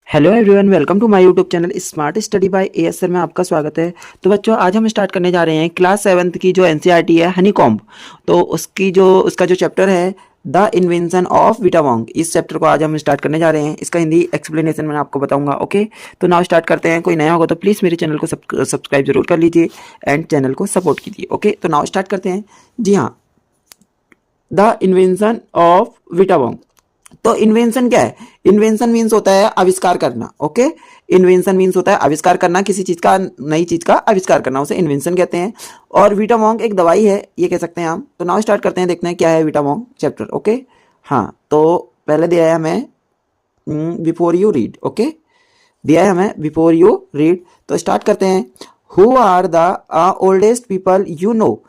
Hello everyone, welcome to my YouTube channel smart study by ASR में आपका स्वागत है। तो बच्चों, आज हम स्टार्ट करने जा रहे हैं क्लास 7th की जो एनसीईआरटी है हनीकॉम्ब। तो उसका जो चैप्टर है द इन्वेंशन ऑफ विटावॉन्ग, इस चैप्टर को आज हम स्टार्ट करने जा रहे हैं। इसका हिंदी एक्सप्लेनेशन मैं आपको बताऊंगा। ओके, तो नाउ स्टार्ट करते हैं। कोई नया होगा तो प्लीज़ मेरे चैनल को सब्सक्राइब जरूर कर लीजिए एंड चैनल को सपोर्ट कीजिए। ओके, तो नाउ स्टार्ट करते हैं। जी हाँ, द इन्वेंशन ऑफ विटावॉन्ग। तो इन्वेंशन क्या है? इन्वेंशन मीन्स होता है आविष्कार करना। ओके, इन्वेंशन मीन्स होता है आविष्कार करना, किसी चीज का, नई चीज का आविष्कार करना, उसे इन्वेंशन कहते हैं। और विटावॉन्ग एक दवाई है, ये कह सकते हैं हम। तो नाउ स्टार्ट करते हैं, देखते हैं क्या है विटावॉन्ग चैप्टर। ओके, हाँ, तो पहले दिया है हमें बिफोर यू रीड। ओके, दिया है हमें बिफोर यू रीड। तो स्टार्ट करते हैं। Who are the oldest people you know.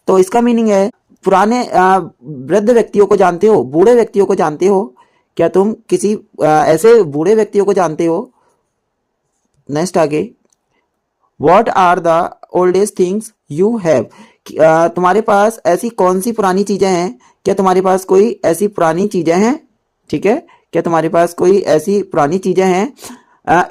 तो इसका मीनिंग है पुराने वृद्ध व्यक्तियों को जानते हो, बूढ़े व्यक्तियों को जानते हो। क्या तुम किसी ऐसे बूढ़े व्यक्तियों को जानते हो? नेक्स्ट आगे, what are the oldest things you have. तुम्हारे पास ऐसी कौन सी पुरानी चीजें हैं? क्या तुम्हारे पास कोई ऐसी पुरानी चीजें हैं? ठीक है, क्या तुम्हारे पास कोई ऐसी पुरानी चीजें हैं?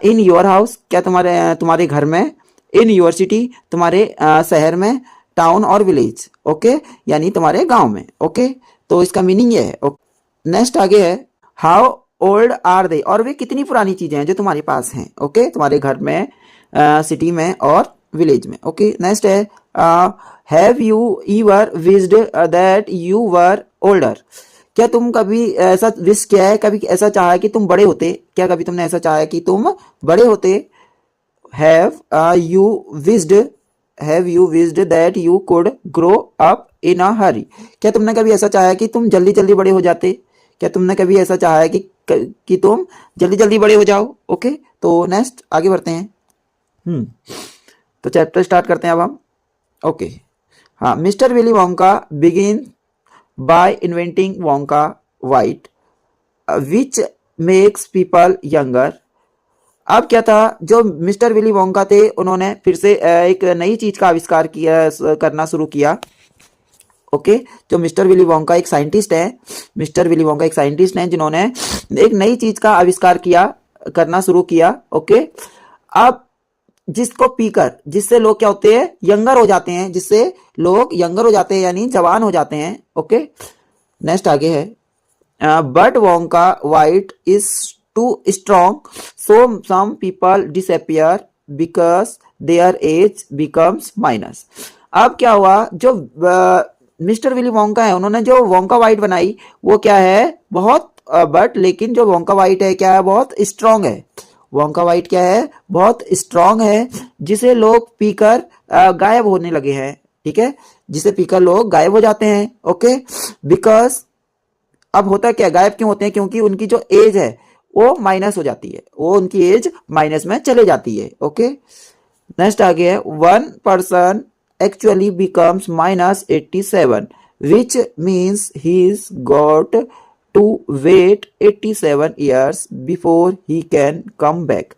इन योर हाउस, क्या तुम्हारे घर में? इन योर सिटी, तुम्हारे शहर में? टाउन और विलेज, ओके, यानी तुम्हारे गांव में। ओके, तो इसका मीनिंग ये है। नेक्स्ट आगे है, हाउ ओल्ड आर दे, और वे कितनी पुरानी चीजें हैं जो तुम्हारे पास हैं। ओके, तुम्हारे घर में, सिटी में और विलेज में। ओके, नेक्स्ट है, have you ईवर wished that you were older. क्या तुम कभी ऐसा विश किया है, कभी ऐसा चाहा है कि तुम बड़े होते? क्या कभी तुमने ऐसा चाहा है कि तुम बड़े होते? Have you wished that you could grow up in a hurry. क्या तुमने कभी ऐसा चाहा है कि तुम जल्दी जल्दी बड़े हो जाते? क्या तुमने कभी ऐसा चाहा है कि तुम जल्दी जल्दी बड़े हो जाओ? ओके, तो नेक्स्ट आगे बढ़ते हैं। तो चैप्टर स्टार्ट करते हैं अब हम। ओके, हाँ, mister Willy Wonka begin by inventing Wonka white which makes people younger. अब क्या था, जो मिस्टर विली वोंका थे, उन्होंने फिर से एक नई चीज का आविष्कार करना शुरू किया। ओके, जो मिस्टर विली वोंका एक साइंटिस्ट है, मिस्टर विली वोंका एक साइंटिस्ट हैं जिन्होंने एक नई चीज का आविष्कार करना शुरू किया। ओके, अब जिसको पीकर, जिससे लोग क्या होते हैं, यंगर हो जाते हैं, जिससे लोग यंगर हो जाते हैं यानी जवान हो जाते हैं। ओके, नेक्स्ट आगे है, but Wonka white is too strong, so some people disappear because their age becomes minus। अब क्या हुआ, जो मिस्टर विली वोंका है, उन्होंने जो वोंका वाइट बनाई वो क्या है, बहुत बट लेकिन जो वोंका वाइट है क्या है, बहुत स्ट्रांग है। वोंका वाइट क्या है, बहुत स्ट्रांग है, जिसे लोग पीकर गायब होने लगे हैं। ठीक है, जिसे पीकर लोग गायब हो जाते हैं। ओके, बिकॉज अब होता क्या, गायब क्यों होते हैं? क्योंकि उनकी जो एज है वो माइनस हो जाती है, वो उनकी एज माइनस में चले जाती है। ओके, नेक्स्ट आगे है, one person actually becomes -87 which means he is got to wait 87 years before he can come back.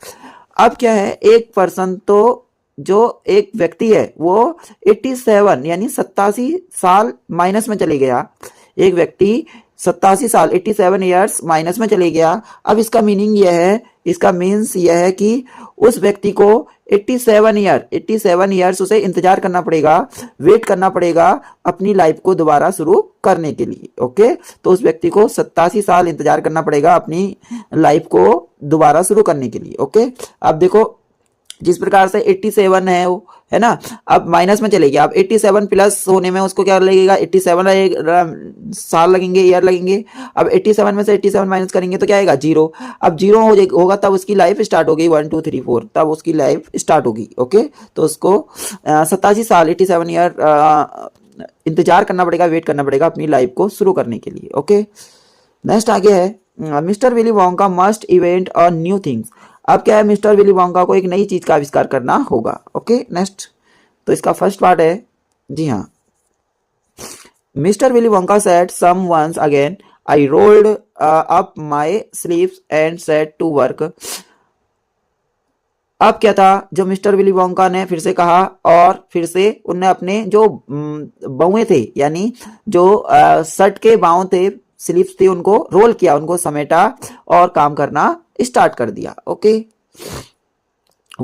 अब क्या है, एक पर्सन, तो जो एक व्यक्ति है वो 87 यानी 87 साल माइनस में चले गया। एक व्यक्ति 87 साल 87 ईयर्स माइनस में चले गया। अब इसका मीनिंग यह है, इसका मीन्स यह है कि उस व्यक्ति को 87 ईयर्स उसे इंतजार करना पड़ेगा, वेट करना पड़ेगा अपनी लाइफ को दोबारा शुरू करने के लिए। ओके, तो उस व्यक्ति को 87 साल इंतजार करना पड़ेगा अपनी लाइफ को दोबारा शुरू करने के लिए। ओके, अब देखो, जिस प्रकार से 87 है वो, है ना, अब माइनस में चले गया। अब 87 प्लस होने में उसको क्या लगेगा, 87 साल लगेंगे, ईयर लगेंगे। अब 87 में से 87 माइनस करेंगे तो क्या आएगा, 0। अब 0 होगा तब उसकी लाइफ स्टार्ट होगी, 1 2 3 4, तब उसकी लाइफ स्टार्ट होगी। ओके, तो उसको 87 साल 87 ईयर इंतजार करना पड़ेगा, वेट करना पड़ेगा अपनी लाइफ को शुरू करने के लिए। ओके, नेक्स्ट आगे है, mister Willy Wonka must event a new things. अब क्या है, मिस्टर विली वोंका को एक नई चीज का आविष्कार करना होगा। ओके, नेक्स्ट, तो इसका फर्स्ट पार्ट है। जी हाँ, mister Willy Wonka said some once again I rolled up my sleeves and set to work. अब क्या था, जो मिस्टर विली वोंका ने फिर से कहा, और फिर से उनने अपने जो बाउएं थे, यानी जो शर्ट के बाँव थे, स्लीव्स थी, उनको रोल किया, उनको समेटा और काम करना स्टार्ट कर दिया। Okay,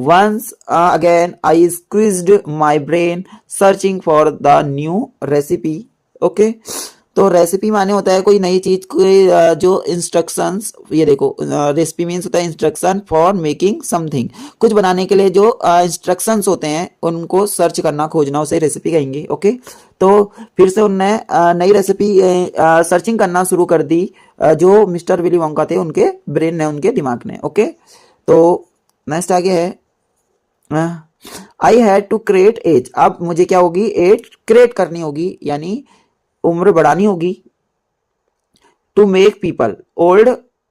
once again I squeezed my brain searching for the new recipe। Okay, तो रेसिपी माने होता है कोई नई चीज कोई जो इंस्ट्रक्शंस, ये देखो रेसिपी मीन्स होता है इंस्ट्रक्शन फॉर मेकिंग समथिंग, कुछ बनाने के लिए जो इंस्ट्रक्शंस होते हैं उनको सर्च करना खोजना उसे रेसिपी कहेंगे। ओके, तो फिर से उनने नई रेसिपी सर्चिंग करना शुरू कर दी जो मिस्टर विली वोंका थे उनके ब्रेन ने, उनके दिमाग ने। ओके, तो नेक्स्ट आगे है I had to create age. अब मुझे क्या होगी, एज क्रिएट करनी होगी यानी उम्र बढ़ानी होगी। To make people old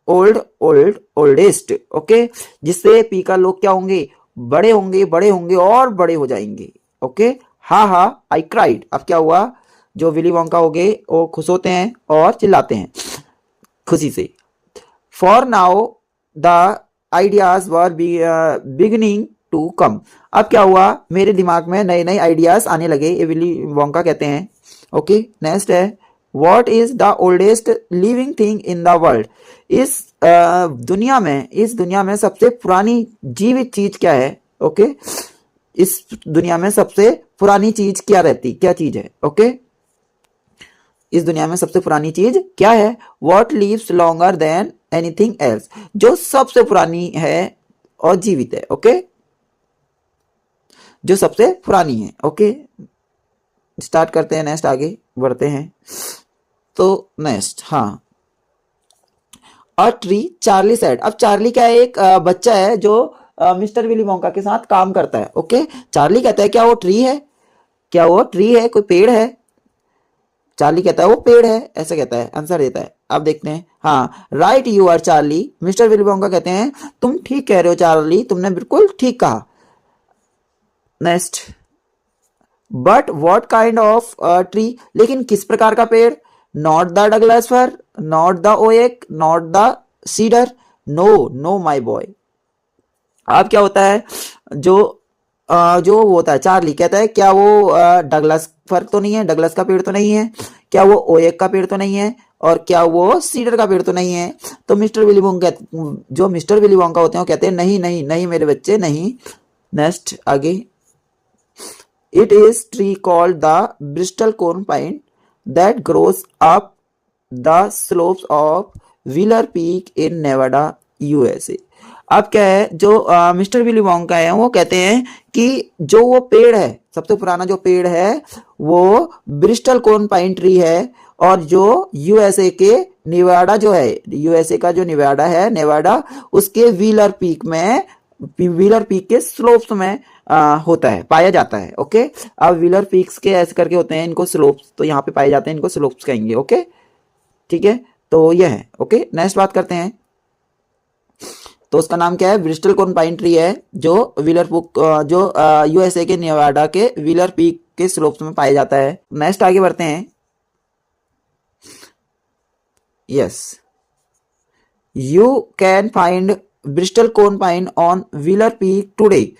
old old oldest. Okay, जिससे पीपल लोग क्या होंगे, बड़े होंगे बड़े होंगे और बड़े हो जाएंगे। ओके, हा हा आई क्राइड। अब क्या हुआ, जो विली वोंका हो गए वो खुश होते हैं और चिल्लाते हैं खुशी से। For now the ideas were beginning to come. अब क्या हुआ, मेरे दिमाग में नए नए आइडियाज आने लगे, ये विली वोंका कहते हैं। ओके, नेक्स्ट है what is the oldest living thing in the world. इस दुनिया में सबसे पुरानी जीवित चीज क्या है। ओके, इस दुनिया में सबसे पुरानी चीज क्या चीज है। ओके, इस दुनिया में सबसे पुरानी चीज क्या है। What lives longer than anything else. जो सबसे पुरानी है और जीवित है। ओके, जो सबसे पुरानी है। ओके, स्टार्ट करते हैं, नेक्स्ट आगे बढ़ते हैं। तो नेक्स्ट, हाँ, अ ट्री चार्ली सेड। अब चार्ली क्या है, एक बच्चा है जो मिस्टर विली वोंका के साथ काम करता है। ओके, चार्ली कहता है क्या वो ट्री है, क्या वो ट्री है, कोई पेड़ है। चार्ली कहता है वो पेड़ है, ऐसा कहता है, आंसर देता है। अब देखते हैं, हाँ, right you are Charlie. Mister Willy Wonka कहते हैं तुम ठीक कह रहे हो चार्ली, तुमने बिल्कुल ठीक कहा। Next, but what kind of tree, लेकिन किस प्रकार का पेड़। Not the Douglas fir, not the oak, not the cedar, no no my boy. अब क्या होता है, जो वो होता है चार्ली कहता है क्या वो डगलस फर तो नहीं है, डगलस का पेड़ तो नहीं है, क्या वो ओएक का पेड़ तो नहीं है, और क्या वो सीडर का पेड़ तो नहीं है। तो मिस्टर विली वोंका, जो मिस्टर विली वोंका होते हैं वो कहते हैं नहीं नहीं नहीं मेरे बच्चे नहीं। नेक्स्ट आगे, it is tree called the Bristol cone pine that grows up the slopes of Wheeler Peak in Nevada, USA। अब क्या है, जो मिस्टर विली वोंका है वो कहते हैं कि जो वो पेड़ है, सबसे पुराना जो पेड़ है वो ब्रिस्टल कोन पाइन ट्री है, और जो यूएसए के नेवाडा जो है, यूएसए का जो नेवाडा है, नेवाडा उसके व्हीलर पीक के स्लोप्स में होता है, पाया जाता है। ओके, अब व्हीलर पीक्स के ऐसे करके होते हैं, इनको स्लोप्स तो यहाँ पे पाए जाते हैं, इनको स्लोप्स कहेंगे। ओके, ठीक है, तो ये है। ओके, नेक्स्ट बात करते हैं, तो उसका नाम क्या है, ब्रिस्टल कोन पाइन ट्री है, जो जो यूएसए के नेवाडा के व्हीलर पीक के स्लोप्स में पाया जाता है। नेक्स्ट आगे बढ़ते हैं। Yes, you can find Bristol cone pine on wheeler peak today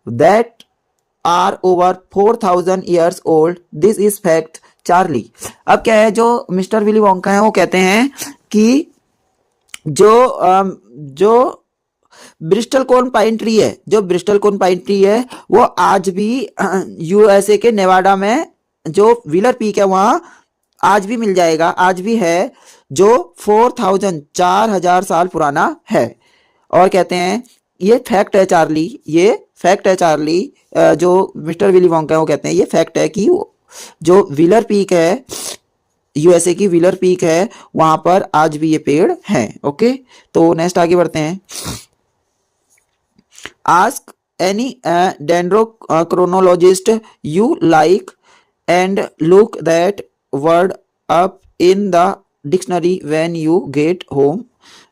that are over 4000 years old, this is fact Charlie. अब क्या है, जो मिस्टर विली वोंका है वो कहते हैं कि जो ब्रिस्टल कोन पाइन ट्री है, जो ब्रिस्टल कोन पाइन ट्री है वो आज भी यूएसए के नेवाडा में जो व्हीलर पीक है वहां आज भी मिल जाएगा, आज भी है, जो 4000 साल पुराना है। और कहते हैं ये फैक्ट है चार्ली, ये फैक्ट है चार्ली। जो मिस्टर विली वोंका है वो कहते हैं ये फैक्ट है कि जो व्हीलर पीक है, यूएसए की व्हीलर पीक है, वहां पर आज भी ये पेड़ हैं। ओके, तो नेक्स्ट आगे बढ़ते हैं। Ask any dendrochronologist you like and look that word up in the dictionary when you get home,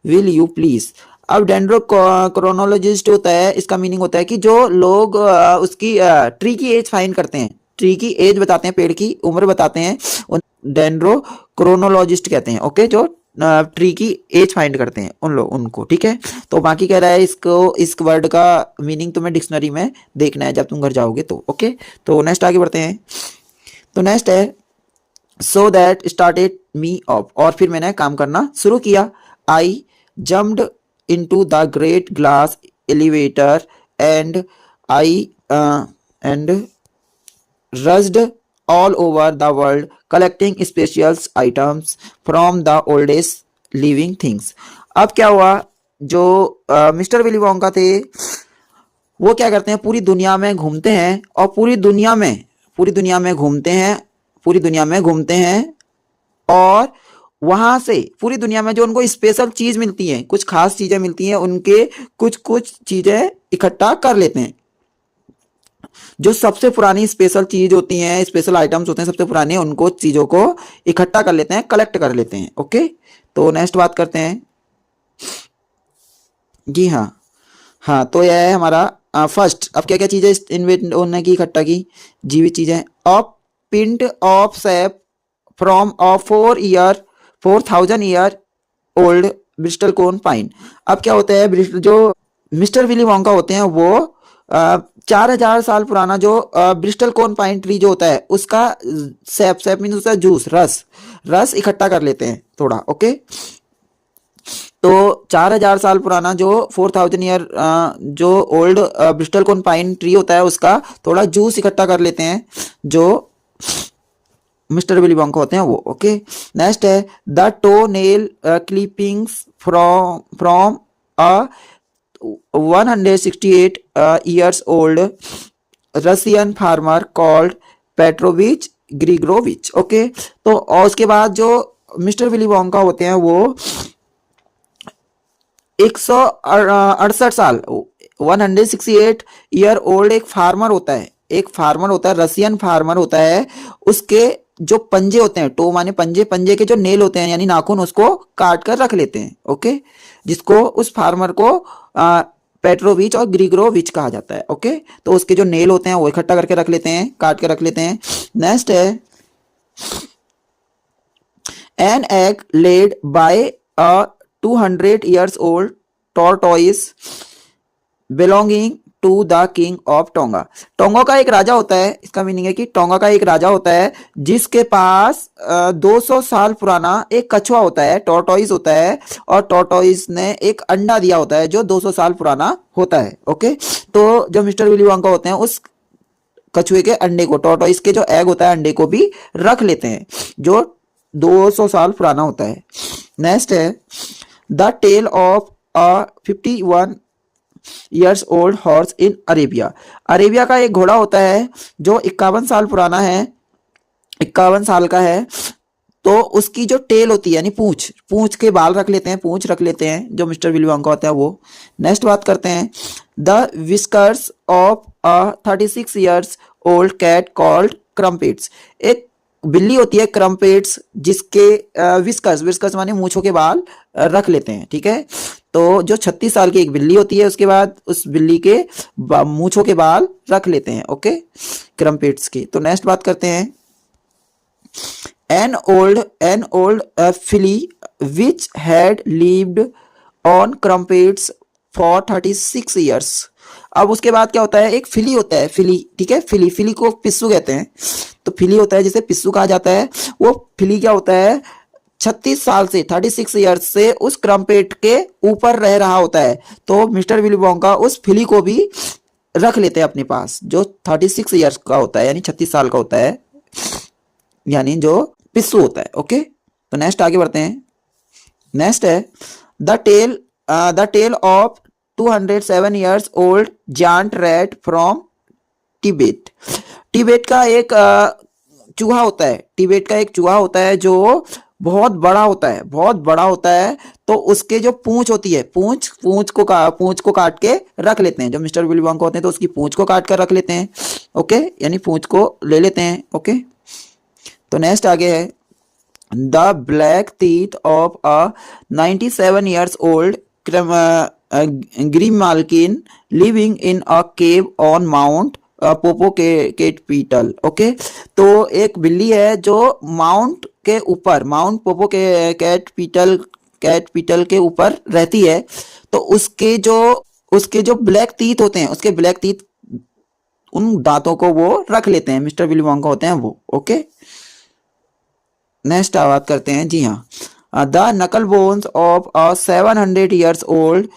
will you please. अब डेंड्रोक्रोनोलॉजिस्ट होता है, इसका मीनिंग होता है कि जो लोग उसकी ट्री की एज फाइंड करते हैं, ट्री की एज बताते हैं, पेड़ की उम्र बताते हैं, उन डेंड्रोक्रोनोलॉजिस्ट कहते हैं। ओके, जो ट्री की एज फाइंड करते हैं उनको। ठीक है, तो बाकी कह रहा है इस वर्ड का मीनिंग तुम्हें डिक्शनरी में देखना है जब तुम घर जाओगे तो। ओके, तो नेक्स्ट आगे बढ़ते हैं। तो नेक्स्ट है so that started me of, और फिर मैंने काम करना शुरू किया। आई jumped into the great glass elevator and and rushed all over the world collecting special items from the oldest living things. अब क्या हुआ, जो मिस्टर विली वोंका थे वो क्या करते हैं, पूरी दुनिया में घूमते हैं और पूरी दुनिया में घूमते हैं और वहां से पूरी दुनिया में जो उनको स्पेशल चीज मिलती है, कुछ खास चीजें मिलती हैं, उनके कुछ चीजें इकट्ठा कर लेते हैं। जो सबसे पुरानी स्पेशल चीज होती हैं, स्पेशल आइटम्स होते हैं सबसे पुराने, उनको चीजों को इकट्ठा कर लेते हैं, कलेक्ट कर लेते हैं। ओके, तो नेक्स्ट बात करते हैं। जी हाँ, तो यह है हमारा फर्स्ट। अब क्या क्या चीजें इन्वेंट होने की, इकट्ठा की, जीवित चीजें। A pint of sap from a 4,000 year old bristlecone pine. अब क्या होता है, जो मिस्टर विली वोंका होते हैं वो 4,000 साल पुराना जो ब्रिस्टल कोन पाइन ट्री जो होता है उसका सेप मीन्स उसका जूस, रस इकट्ठा कर लेते हैं थोड़ा। ओके, तो 4,000 साल पुराना जो 4,000 ईयर जो old bristlecone pine tree होता है उसका थोड़ा जूस इकट्ठा कर लेते हैं जो मिस्टर विली वोंका होते हैं वो। ओके, नेक्स्ट है the toenail clippings from a 168 years old Russian farmer called Petrovich Grigorovich. Okay, तो और उसके बाद जो मिस्टर विली वोंका होते हैं वो 168 साल 168 ईयर ओल्ड एक फार्मर होता है, रशियन फार्मर होता है। उसके जो पंजे होते हैं, टो माने पंजे के जो नेल होते हैं यानी नाखून, उसको काट कर रख लेते हैं। ओके, जिसको उस फार्मर को पेट्रोविच और ग्रिगोरोविच कहा जाता है। ओके, तो उसके जो नेल होते हैं वो इकट्ठा करके रख लेते हैं, काट के रख लेते हैं। नेक्स्ट है an egg laid by a 200 years old tortoise belonging to the king of Tonga. Tonga का एक राजा होता है, इसका मीनिंग है कि टोंगा का एक राजा होता है जिसके पास 200 साल पुराना एक कछुआ होता है, टॉर्टोइस होता है, और टॉर्टोइस ने एक अंडा दिया होता है जो 200 साल पुराना होता है। ओके, तो जो मिस्टर विली वोंका होते हैं उस कछुए के अंडे को, टॉर्टोइस के जो एग होता है अंडे को भी रख लेते हैं जो 200 साल पुराना होता है। नेक्स्ट है the tell of a 51 years old horse in Arabia का एक घोड़ा होता है जो 51 साल पुराना है, 51 साल का है। तो उसकी जो टेल होती है यानी पूंछ के बाल रख लेते हैं, पूंछ रख लेते हैं जो मिस्टर विली वोंका होता है वो। नेक्स्ट बात करते हैं the whiskers of a 36 years old cat called Crumpets. एक बिल्ली होती है क्रम्पेट्स जिसके विस्कर्स माने मूंछों के बाल रख लेते हैं। ठीक है, तो जो 36 साल की एक बिल्ली होती है उसके बाद उस बिल्ली के मूंछों के बाल रख लेते हैं। ओके, क्रम्पेट्स की। तो नेक्स्ट बात करते हैं an old filly which had lived on crumpets for 36 years। अब उसके बाद क्या होता है, एक फिली होता है, ठीक है, फिली को पिस्सू कहते हैं। तो फिली होता है जिसे पिस्सू कहा जाता है, वो फिली क्या होता है 36 साल से 36 ईयर्स से उस क्रम्पेट के ऊपर रह रहा होता है। तो मिस्टर विली वोंका उस फिली को भी रख लेते हैं अपने पास जो 36 ईयर्स का होता है यानी 36 साल का होता है, यानी जो पिस्सू होता है। ओके, तो नेक्स्ट आगे बढ़ते हैं। नेक्स्ट है the tell of 207 years old giant rat from Tibet का एक चूहा होता है, टिबेट का एक चूहा होता है जो बहुत बड़ा होता है। तो उसके जो पूंछ होती है, पूंछ को काट के रख लेते हैं जो मिस्टर विली वोंका होते हैं, तो उसकी पूंछ को काट कर रख लेते हैं। ओके, यानी पूंछ को ले लेते हैं। ओके, तो नेक्स्ट आगे है the black teeth of a 97 years old grimalkin living in a cave on Mount Popocatepetl. Okay, तो एक बिल्ली है जो माउंट पोपो के कैटपिटल के ऊपर रहती है। तो उसके जो ब्लैक टीथ होते हैं, उसके ब्लैक टीथ उन दांतों को वो रख लेते हैं, मिस्टर विली वोंका होते हैं वो। ओके, नेक्स्ट बात करते हैं। जी हाँ, the knuckle bones of a 700 years old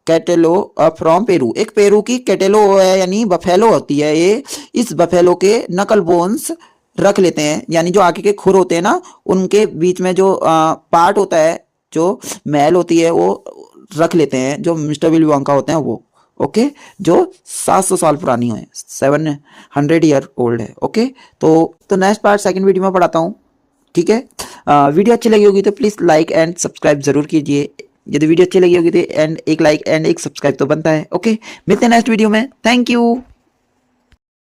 cattalo from Peru. एक पेरू की कैटेलो है यानी बफेलो होती है ये, इस बफेलो के नकल बोन्स रख लेते हैं, यानी जो आगे के खुर होते हैं ना उनके बीच में जो पार्ट होता है, जो मैल होती है वो रख लेते हैं, जो मिस्टर विली वोंका होते हैं वो। ओके, जो 700 साल पुरानी है, 700 ईयर ओल्ड है। ओके, तो नेक्स्ट पार्ट सेकंड वीडियो में पढ़ाता हूँ। ठीक है, वीडियो अच्छी लगी होगी तो प्लीज़ लाइक एंड सब्सक्राइब जरूर कीजिए। यदि वीडियो अच्छी लगी होगी तो एक लाइक एंड एक सब्सक्राइब तो बनता है। ओके, मिलते हैं नेक्स्ट वीडियो में। Thank you.